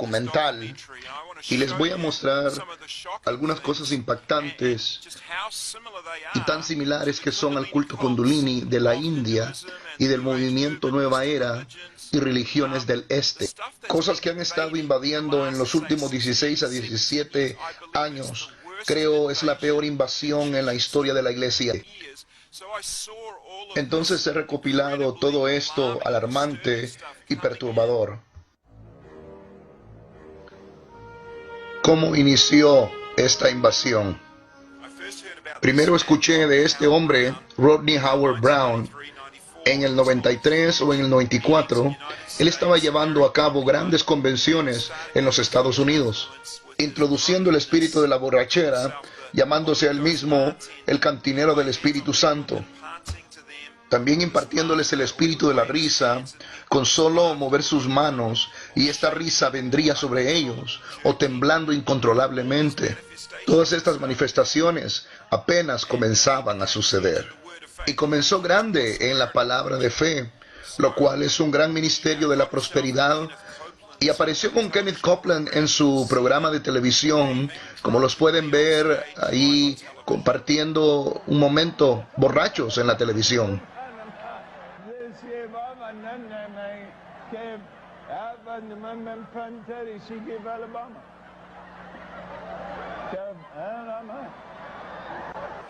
documental y les voy a mostrar algunas cosas impactantes y tan similares que son al culto Kundalini de la India y del movimiento Nueva Era y religiones del Este. Cosas que han estado invadiendo en los últimos 16 a 17 años. Creo es la peor invasión en la historia de la Iglesia. Entonces he recopilado todo esto alarmante y perturbador. ¿Cómo inició esta invasión? Primero escuché de este hombre, Rodney Howard Brown, en el 93 o en el 94. Él estaba llevando a cabo grandes convenciones en los Estados Unidos, introduciendo el espíritu de la borrachera, llamándose a él mismo el cantinero del Espíritu Santo. También impartiéndoles el espíritu de la risa, con solo mover sus manos, y esta risa vendría sobre ellos, o temblando incontrolablemente. Todas estas manifestaciones apenas comenzaban a suceder. Y comenzó grande en la palabra de fe, lo cual es un gran ministerio de la prosperidad. Y apareció con Kenneth Copeland en su programa de televisión, como los pueden ver ahí compartiendo un momento borrachos en la televisión.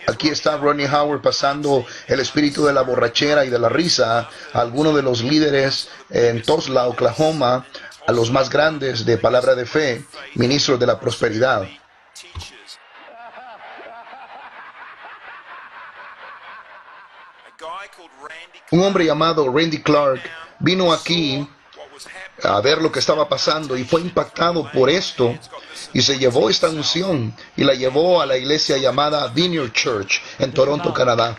Aquí está Rodney Howard pasando el espíritu de la borrachera y de la risa a algunos de los líderes en Tulsa, Oklahoma, a los más grandes de Palabra de Fe, ministros de la prosperidad. Un hombre llamado Randy Clark vino aquí a ver lo que estaba pasando y fue impactado por esto y se llevó esta unción y la llevó a la iglesia llamada Vineyard Church en Toronto, Canadá.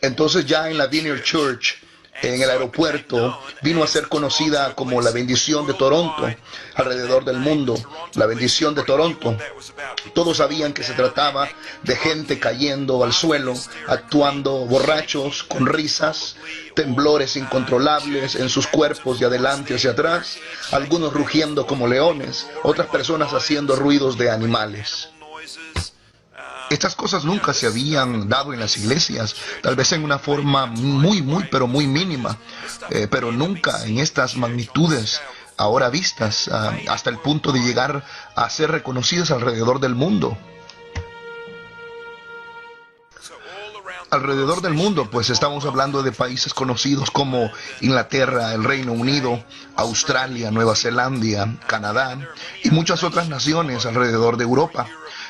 Entonces ya en la Vineyard Church, en el aeropuerto, vino a ser conocida como la bendición de Toronto alrededor del mundo. La bendición de Toronto. Todos sabían que se trataba de gente cayendo al suelo, actuando borrachos, con risas, temblores incontrolables en sus cuerpos de adelante hacia atrás, algunos rugiendo como leones, otras personas haciendo ruidos de animales. Estas cosas nunca se habían dado en las iglesias, tal vez en una forma pero muy mínima, pero nunca en estas magnitudes ahora vistas, hasta el punto de llegar a ser reconocidas alrededor del mundo. Alrededor del mundo, pues estamos hablando de países conocidos como Inglaterra, el Reino Unido, Australia, Nueva Zelanda, Canadá y muchas otras naciones alrededor de Europa,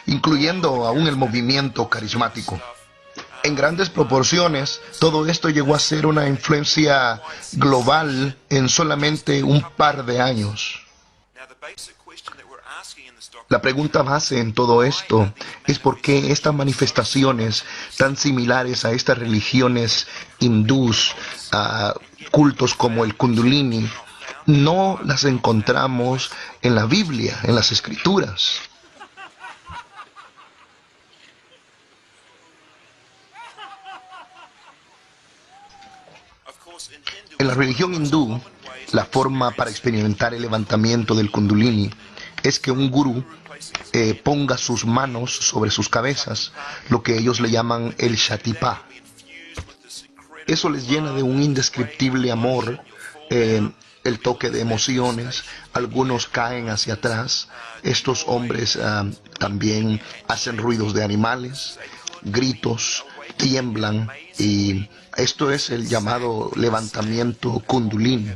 incluyendo aún el movimiento carismático. En grandes proporciones, todo esto llegó a ser una influencia global en solamente un par de años. La pregunta base en todo esto es por qué estas manifestaciones tan similares a estas religiones hindús, a cultos como el Kundalini, no las encontramos en la Biblia, en las Escrituras. En la religión hindú, la forma para experimentar el levantamiento del Kundalini es que un gurú ponga sus manos sobre sus cabezas, lo que ellos le llaman el Shatipa. Eso les llena de un indescriptible amor, el toque de emociones. Algunos caen hacia atrás. Estos hombres también hacen ruidos de animales, gritos, tiemblan, y esto es el llamado levantamiento Kundalini,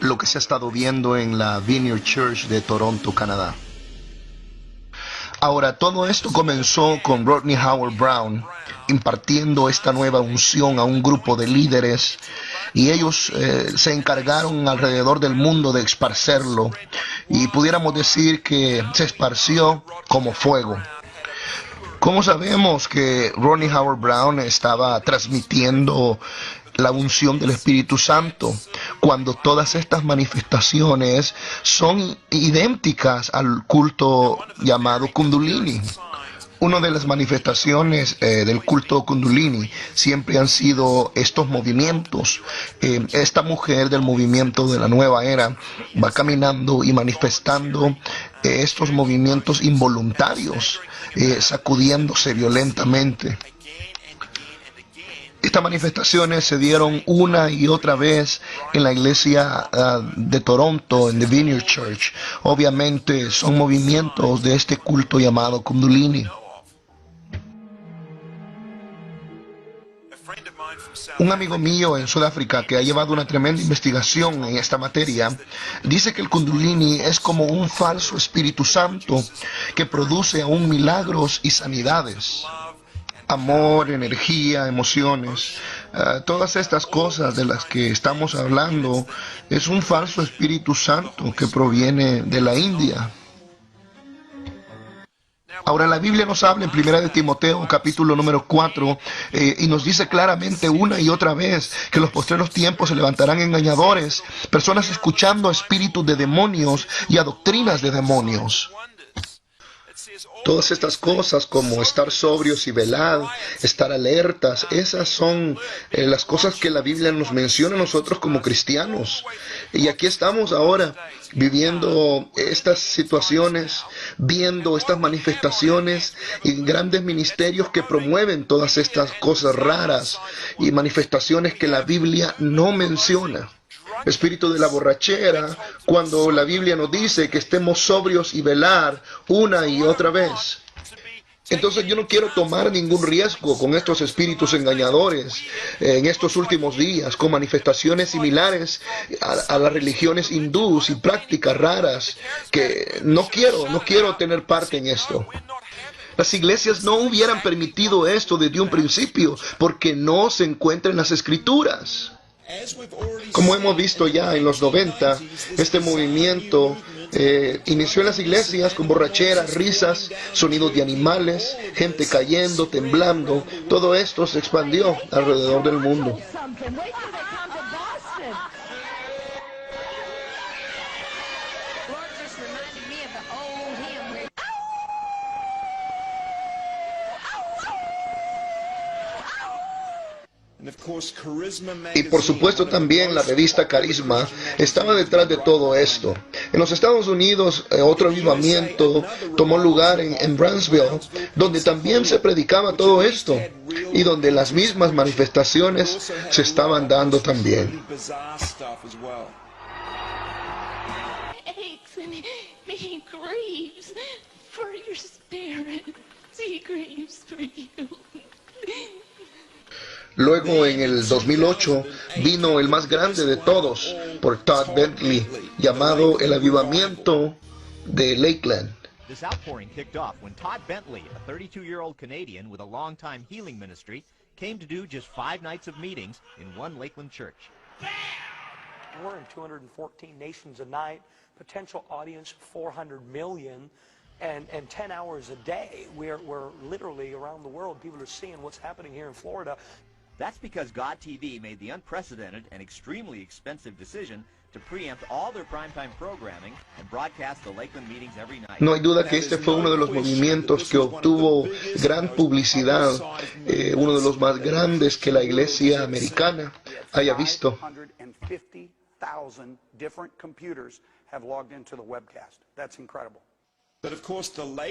lo que se ha estado viendo en la Vineyard Church de Toronto, Canadá. Ahora, todo esto comenzó con Rodney Howard Brown impartiendo esta nueva unción a un grupo de líderes, y ellos se encargaron alrededor del mundo de esparcerlo, y pudiéramos decir que se esparció como fuego. ¿Cómo sabemos que Rodney Howard Brown estaba transmitiendo la unción del Espíritu Santo cuando todas estas manifestaciones son idénticas al culto llamado Kundalini? Una de las manifestaciones del culto Kundalini siempre han sido estos movimientos. Esta mujer del movimiento de la nueva era va caminando y manifestando estos movimientos involuntarios, sacudiéndose violentamente. Estas manifestaciones se dieron una y otra vez en la iglesia de Toronto, en The Vineyard Church. Obviamente son movimientos de este culto llamado Kundalini. Un amigo mío en Sudáfrica que ha llevado una tremenda investigación en esta materia dice que el Kundalini es como un falso Espíritu Santo que produce aún milagros y sanidades. Amor, energía, emociones, todas estas cosas de las que estamos hablando es un falso Espíritu Santo que proviene de la India. Ahora la Biblia nos habla en 1 de Timoteo capítulo número 4 y nos dice claramente una y otra vez que en los postreros tiempos se levantarán engañadores, personas escuchando a espíritus de demonios y a doctrinas de demonios. Todas estas cosas como estar sobrios y velar, estar alertas, esas son las cosas que la Biblia nos menciona a nosotros como cristianos. Y aquí estamos ahora viviendo estas situaciones, viendo estas manifestaciones y grandes ministerios que promueven todas estas cosas raras y manifestaciones que la Biblia no menciona. Espíritu de la borrachera, cuando la Biblia nos dice que estemos sobrios y velar una y otra vez. Entonces yo no quiero tomar ningún riesgo con estos espíritus engañadores en estos últimos días, con manifestaciones similares a las religiones hindús y prácticas raras, que no quiero tener parte en esto. Las iglesias no hubieran permitido esto desde un principio, porque no se encuentra en las Escrituras. Como hemos visto ya en los 90, este movimiento inició en las iglesias con borracheras, risas, sonidos de animales, gente cayendo, temblando. Todo esto se expandió alrededor del mundo. Y por supuesto también la revista Carisma estaba detrás de todo esto. En los Estados Unidos otro avivamiento tomó lugar en Brownsville, donde también se predicaba todo esto y donde las mismas manifestaciones se estaban dando también. Luego en el 2008 vino el más grande de todos por Todd Bentley, llamado el avivamiento de Lakeland. This outpouring kicked off when Todd Bentley, a 32-year-old Canadian with a long-time healing ministry, came to do just 5 nights of meetings in one Lakeland church. We're in 214 nations a night, potential audience 400 million, and 10 hours a day. We're literally around the world. People are seeing what's happening here in Florida. That's because God TV made the unprecedented and extremely expensive decision to preempt all their primetime programming and broadcast the Lakeland meetings every night. No hay duda que este fue uno de los movimientos que obtuvo gran publicidad, uno de los más grandes que la iglesia americana haya visto. 550,000 different computers have logged into the webcast. That's incredible.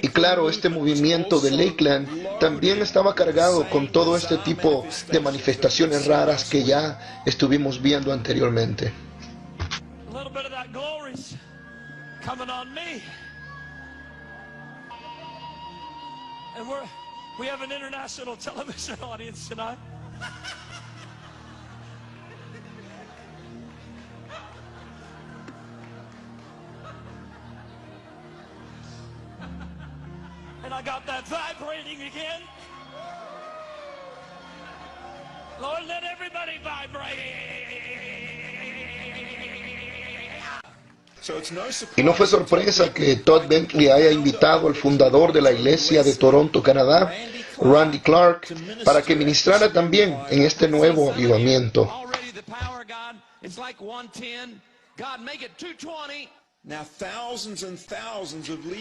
Y claro, este movimiento de Lakeland también estaba cargado con todo este tipo de manifestaciones raras que ya estuvimos viendo anteriormente. And I got that vibrating again. Lord, let everybody vibrate. Y no fue sorpresa que Todd Bentley haya invitado al fundador de la iglesia de Toronto, Canadá, Randy Clark, para que ministrara también en este nuevo avivamiento.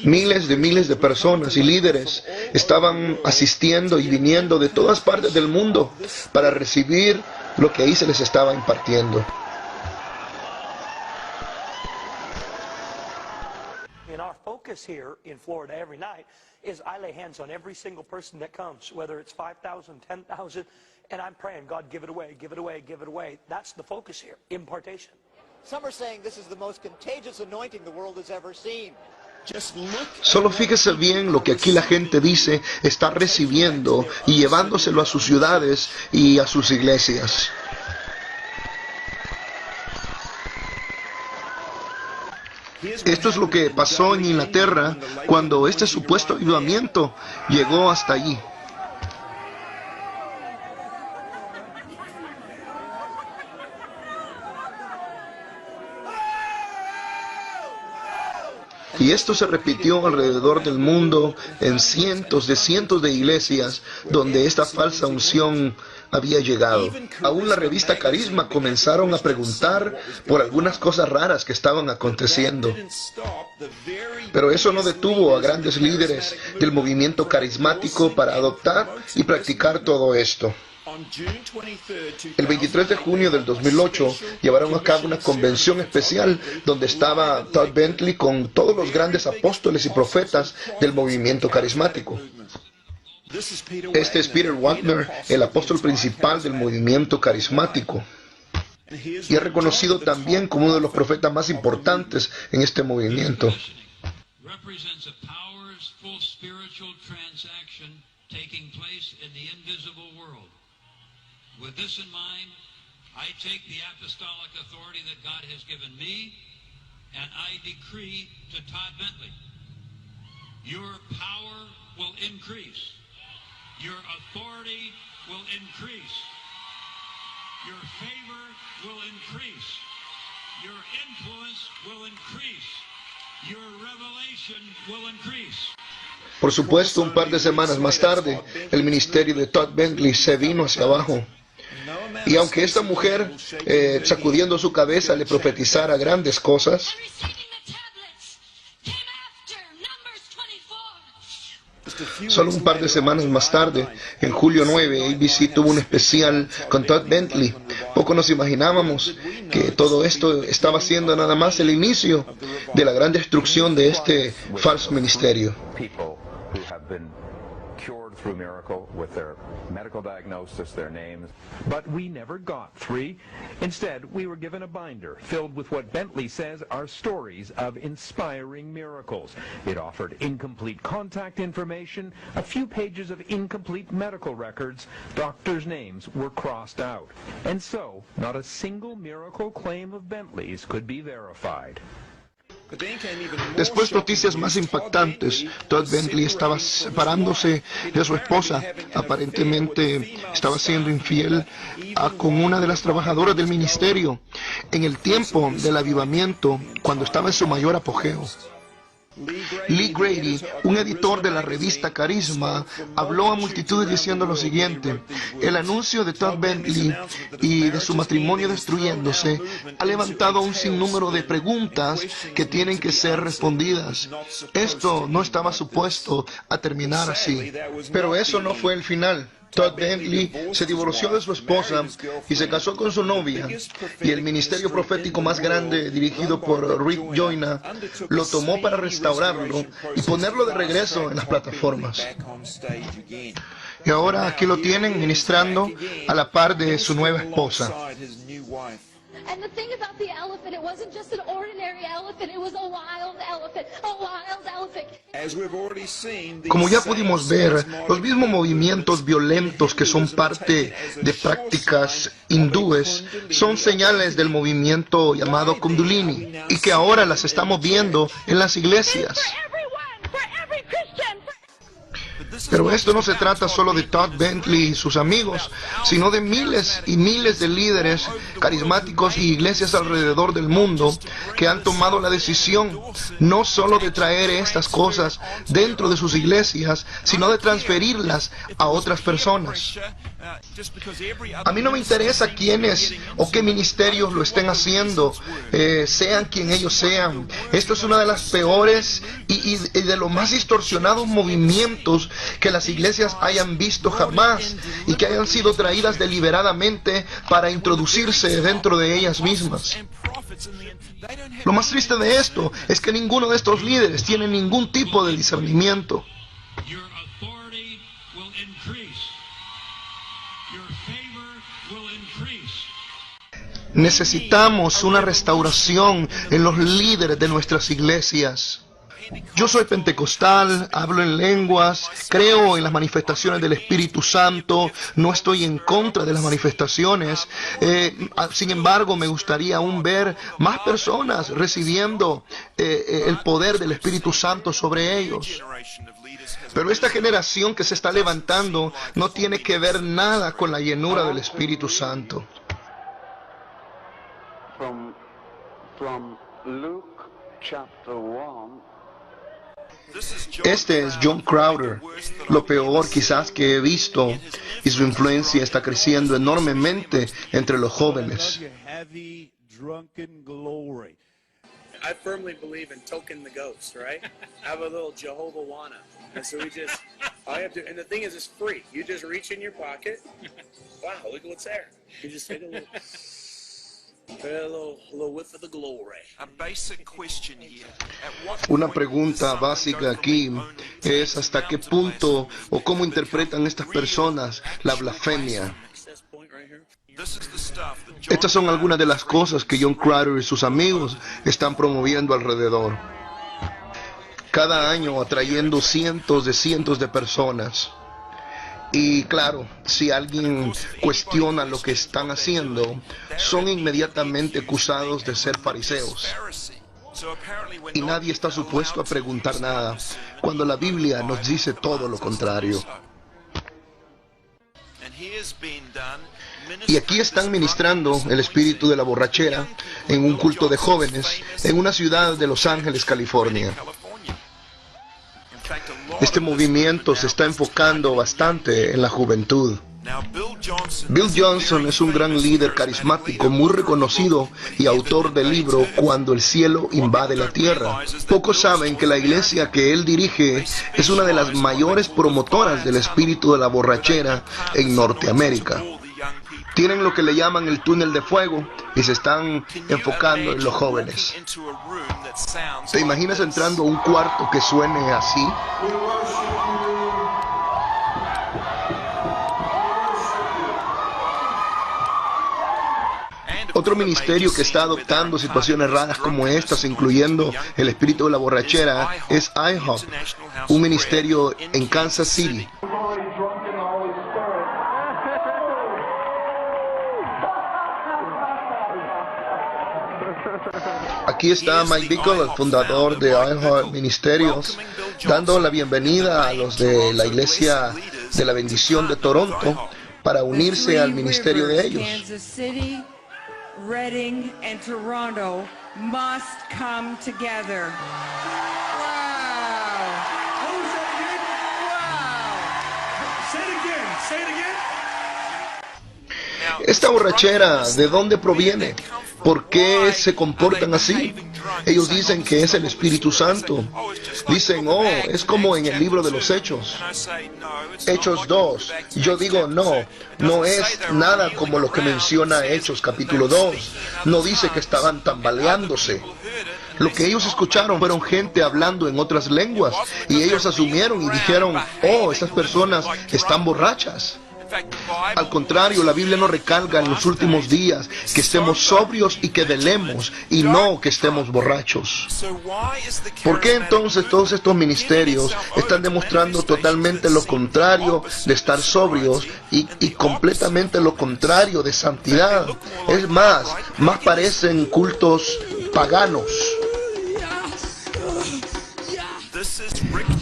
Miles de personas y líderes estaban asistiendo y viniendo de todas partes del mundo para recibir lo que ahí se les estaba impartiendo. And our focus here in Florida every night is I lay hands on every single person that comes, whether it's 5,000, 10,000, and I'm praying, God, give it away, give it away, give it away. That's the focus here, impartation. Some are saying this is the most contagious anointing the world has ever seen. Solo fíjese bien lo que aquí la gente dice, está recibiendo y llevándoselo a sus ciudades y a sus iglesias. Esto es lo que pasó en Inglaterra cuando este supuesto avivamiento llegó hasta allí. Y esto se repitió alrededor del mundo en cientos de iglesias donde esta falsa unción había llegado. Aún la revista Carisma comenzaron a preguntar por algunas cosas raras que estaban aconteciendo. Pero eso no detuvo a grandes líderes del movimiento carismático para adoptar y practicar todo esto. El 23 de junio del 2008 llevaron a cabo una convención especial donde estaba Todd Bentley con todos los grandes apóstoles y profetas del movimiento carismático. Este es Peter Wagner, el apóstol principal del movimiento carismático. Y es reconocido también como uno de los profetas más importantes en este movimiento. With this in mind, I take the apostolic authority that God has given me, and I decree to Todd Bentley, your power will increase, your authority will increase, your favor will increase, your influence will increase, your revelation will increase. Por supuesto, un par de semanas más tarde, el ministerio de Todd Bentley se vino hacia abajo. Y aunque esta mujer, sacudiendo su cabeza, le profetizara grandes cosas, solo un par de semanas más tarde, en julio 9, ABC tuvo un especial con Todd Bentley. Poco nos imaginábamos que todo esto estaba siendo nada más el inicio de la gran destrucción de este falso ministerio. Through miracle with their medical diagnosis, their names. But we never got 3. Instead, we were given a binder filled with what Bentley says are stories of inspiring miracles. It offered incomplete contact information, a few pages of incomplete medical records, doctors' names were crossed out. And so, not a single miracle claim of Bentley's could be verified. Después, noticias más impactantes. Todd Bentley estaba separándose de su esposa. Aparentemente estaba siendo infiel con una de las trabajadoras del ministerio en el tiempo del avivamiento, cuando estaba en su mayor apogeo. Lee Grady, un editor de la revista Carisma, habló a multitudes diciendo lo siguiente: el anuncio de Todd Bentley y de su matrimonio destruyéndose ha levantado un sinnúmero de preguntas que tienen que ser respondidas. Esto no estaba supuesto a terminar así. Pero eso no fue el final. Todd Bentley se divorció de su esposa y se casó con su novia, y el ministerio profético más grande, dirigido por Rick Joyner, lo tomó para restaurarlo y ponerlo de regreso en las plataformas. Y ahora aquí lo tienen ministrando a la par de su nueva esposa. And the thing about the elephant, it wasn't just an ordinary elephant, it was a wild elephant, a wild elephant. Como ya pudimos ver, los mismos movimientos violentos que son parte de prácticas hindúes son señales del movimiento llamado Kundalini, y que ahora las estamos viendo en las iglesias. Pero esto no se trata solo de Todd Bentley y sus amigos, sino de miles y miles de líderes carismáticos y iglesias alrededor del mundo que han tomado la decisión no solo de traer estas cosas dentro de sus iglesias, sino de transferirlas a otras personas. A mí no me interesa quiénes o qué ministerios lo estén haciendo, sean quien ellos sean. Esto es una de las peores y de los más distorsionados movimientos que las iglesias hayan visto jamás y que hayan sido traídas deliberadamente para introducirse dentro de ellas mismas. Lo más triste de esto es que ninguno de estos líderes tiene ningún tipo de discernimiento. Necesitamos una restauración en los líderes de nuestras iglesias. Yo soy pentecostal, hablo en lenguas, creo en las manifestaciones del Espíritu Santo, no estoy en contra de las manifestaciones. Sin embargo, me gustaría aún ver más personas recibiendo el poder del Espíritu Santo sobre ellos. Pero esta generación que se está levantando no tiene que ver nada con la llenura del Espíritu Santo. From Luke chapter 1. Este es John Crowder, lo peor quizás que he visto, y su influencia está creciendo enormemente entre los jóvenes. I firmly believe in token the ghost, right? Have a little Jehovah Wana. And so we just, all you have to, and the thing is, it's free. You just reach in your pocket. Wow, look at what's there. You just take a little whiff of the glory. A basic question here. Una pregunta básica aquí es hasta qué punto o cómo interpretan estas personas la blasfemia. Estas son algunas de las cosas que John Crowder y sus amigos están promoviendo alrededor. Cada año atrayendo cientos de personas. Y claro, si alguien cuestiona lo que están haciendo, son inmediatamente acusados de ser fariseos. Y nadie está supuesto a preguntar nada, cuando la Biblia nos dice todo lo contrario. Y aquí están ministrando el espíritu de la borrachera en un culto de jóvenes en una ciudad de Los Ángeles, California. Este movimiento se está enfocando bastante en la juventud. Bill Johnson es un gran líder carismático muy reconocido y autor del libro Cuando el cielo invade la tierra. Pocos saben que la iglesia que él dirige es una de las mayores promotoras del espíritu de la borrachera en Norteamérica. Tienen lo que le llaman el túnel de fuego y se están enfocando en los jóvenes. ¿Te imaginas entrando a un cuarto que suene así? Otro ministerio que está adoptando situaciones raras como estas, incluyendo el espíritu de la borrachera, es IHOP, un ministerio en Kansas City. Aquí está Mike Bickle, el fundador de iHeart Ministerios, dando la bienvenida a los de la Iglesia de la Bendición de Toronto para unirse al ministerio de ellos. Kansas City, Reading and Toronto must come together. Wow. Say it again. Say it again. Esta borrachera, ¿de dónde proviene? ¿Por qué se comportan así? Ellos dicen que es el Espíritu Santo. Dicen, es como en el libro de los Hechos. Hechos 2. Yo digo, no es nada como lo que menciona Hechos capítulo 2. No dice que estaban tambaleándose. Lo que ellos escucharon fueron gente hablando en otras lenguas. Y ellos asumieron y dijeron, estas personas están borrachas. Al contrario, la Biblia nos recalca en los últimos días que estemos sobrios y que velemos y no que estemos borrachos. ¿Por qué entonces todos estos ministerios están demostrando totalmente lo contrario de estar sobrios y completamente lo contrario de santidad? Es más parecen cultos paganos.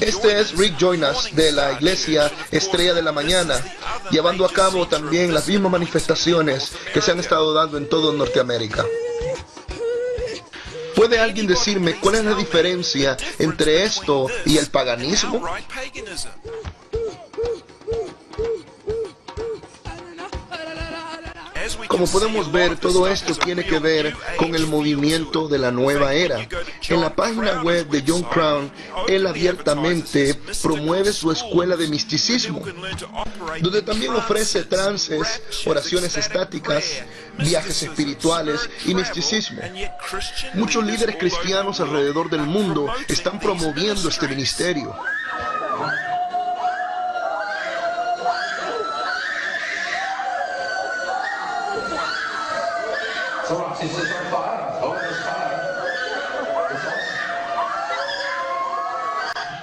Este es Rick Joyner de la iglesia Estrella de la Mañana, llevando a cabo también las mismas manifestaciones que se han estado dando en todo Norteamérica. ¿Puede alguien decirme cuál es la diferencia entre esto y el paganismo? Como podemos ver, todo esto tiene que ver con el movimiento de la nueva era. En la página web de John Crown, él abiertamente promueve su escuela de misticismo, donde también ofrece trances, oraciones estáticas, viajes espirituales y misticismo. Muchos líderes cristianos alrededor del mundo están promoviendo este ministerio.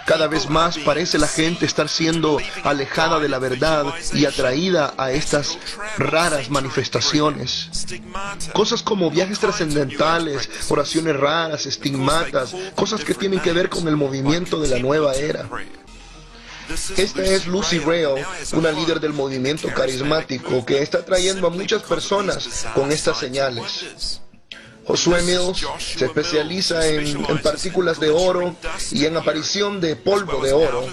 Cada vez más parece la gente estar siendo alejada de la verdad y atraída a estas raras manifestaciones. Cosas como viajes trascendentales, oraciones raras, estigmatas, cosas que tienen que ver con el movimiento de la nueva era. Esta es Lucy Rail, una líder del movimiento carismático que está trayendo a muchas personas con estas señales. Josué Mills se especializa en partículas de oro y en aparición de polvo de oro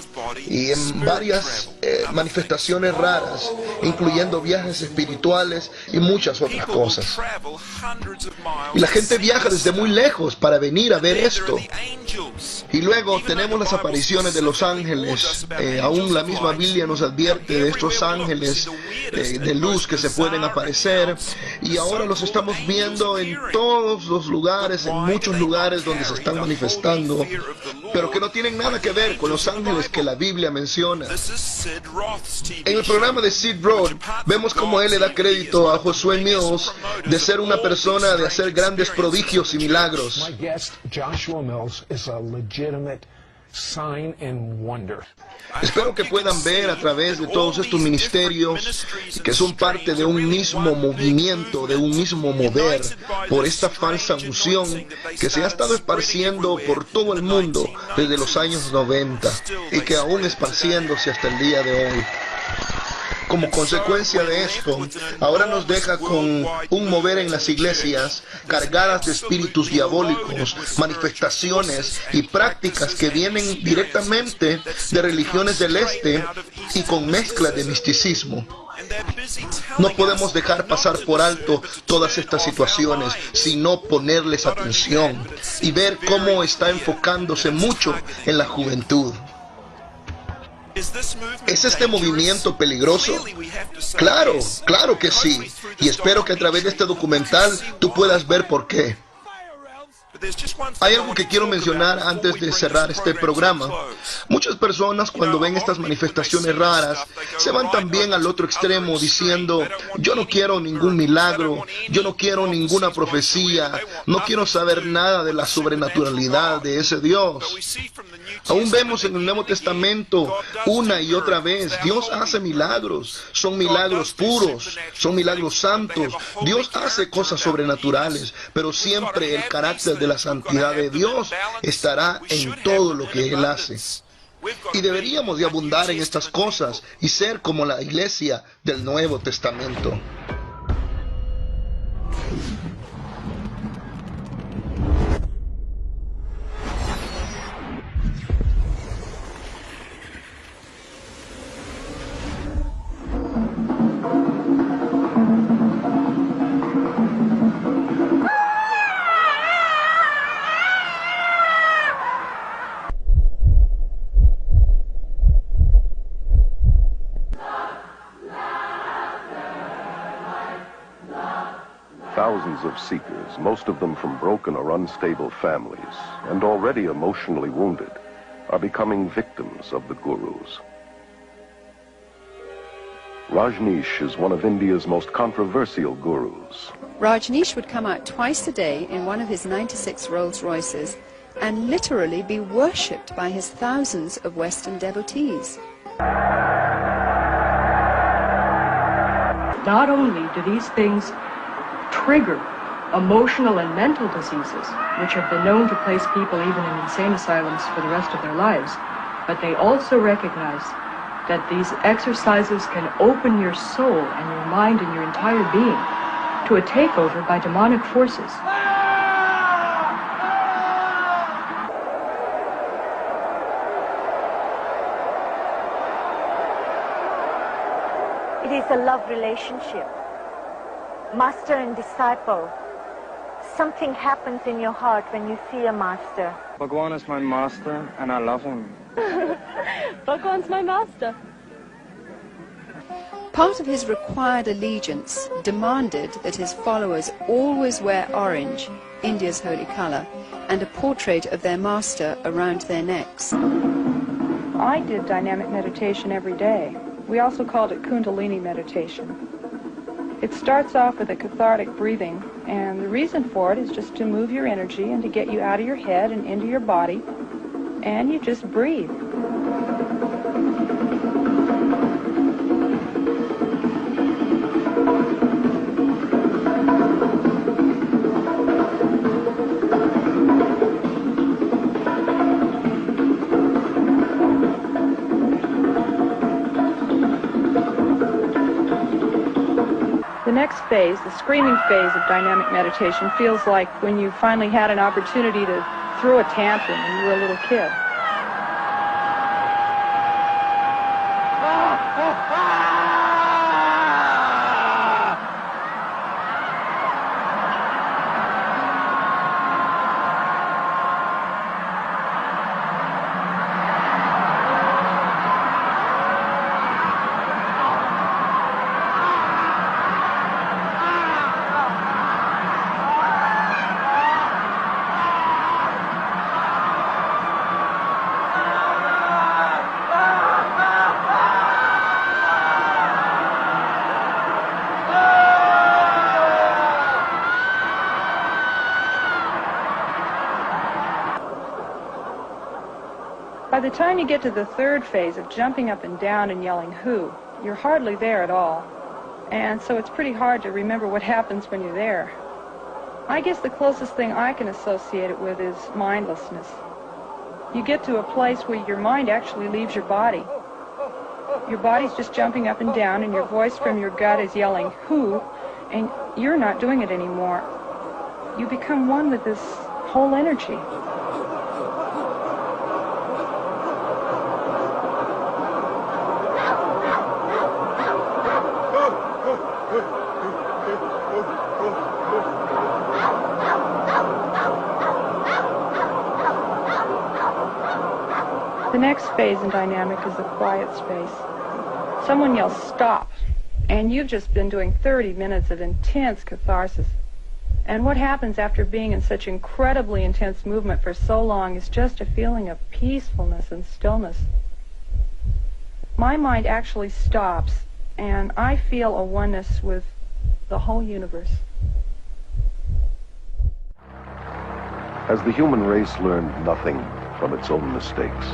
y en varias manifestaciones raras, incluyendo viajes espirituales y muchas otras cosas. Y la gente viaja desde muy lejos para venir a ver esto. Y luego tenemos las apariciones de los ángeles. Aún la misma Biblia nos advierte de estos ángeles de luz que se pueden aparecer. Y ahora los estamos viendo en todos los lugares, en muchos lugares donde se están manifestando, pero que no tienen nada que ver con los ángeles que la Biblia menciona. En el programa de Sid Roth vemos cómo él le da crédito a Josué Mills de ser una persona de hacer grandes prodigios y milagros. Espero que puedan ver a través de todos estos ministerios que son parte de un mismo movimiento, de un mismo mover, por esta falsa unción que se ha estado esparciendo por todo el mundo desde los años 90 y que aún esparciéndose hasta el día de hoy. Como consecuencia de esto, ahora nos deja con un mover en las iglesias cargadas de espíritus diabólicos, manifestaciones y prácticas que vienen directamente de religiones del este y con mezcla de misticismo. No podemos dejar pasar por alto todas estas situaciones, sino ponerles atención y ver cómo está enfocándose mucho en la juventud. ¿Es este movimiento peligroso? Claro, claro que sí. Y espero que a través de este documental tú puedas ver por qué. Hay algo que quiero mencionar antes de cerrar este programa. Muchas personas cuando ven estas manifestaciones raras se van también al otro extremo diciendo: yo no quiero ningún milagro, yo no quiero ninguna profecía, no quiero saber nada de la sobrenaturalidad de ese Dios. Aún vemos en el Nuevo Testamento una y otra vez, Dios hace milagros, son milagros puros, son milagros santos, Dios hace cosas sobrenaturales, pero siempre el carácter de la santidad de Dios estará en todo lo que Él hace. Y deberíamos de abundar en estas cosas y ser como la iglesia del Nuevo Testamento. Thousands of seekers, most of them from broken or unstable families, and already emotionally wounded, are becoming victims of the gurus. Rajneesh is one of India's most controversial gurus. Rajneesh would come out twice a day in one of his 96 Rolls Royces and literally be worshipped by his thousands of Western devotees. Not only do these things trigger emotional and mental diseases, which have been known to place people even in insane asylums for the rest of their lives, but they also recognize that these exercises can open your soul and your mind and your entire being to a takeover by demonic forces. It is a love relationship, master and disciple. Something happens in your heart when you see a master. Bhagwan is my master, and I love him. Bhagwan's my master. Part of his required allegiance demanded that his followers always wear orange, India's holy color, and a portrait of their master around their necks. I did dynamic meditation every day. We also called it Kundalini meditation. It starts off with a cathartic breathing, and the reason for it is just to move your energy and to get you out of your head and into your body, and you just breathe. The next phase, the screaming phase of dynamic meditation, feels like when you finally had an opportunity to throw a tantrum when you were a little kid. By the time you get to the third phase of jumping up and down and yelling "Who?", you're hardly there at all. And so it's pretty hard to remember what happens when you're there. I guess the closest thing I can associate it with is mindlessness. You get to a place where your mind actually leaves your body. Your body's just jumping up and down, and your voice from your gut is yelling "Who?", and you're not doing it anymore. You become one with this whole energy. The next phase in dynamic is the quiet space. Someone yells "Stop!" and you've just been doing 30 minutes of intense catharsis. And what happens after being in such incredibly intense movement for so long is just a feeling of peacefulness and stillness. My mind actually stops, and I feel a oneness with the whole universe. As the human race learned nothing from its own mistakes,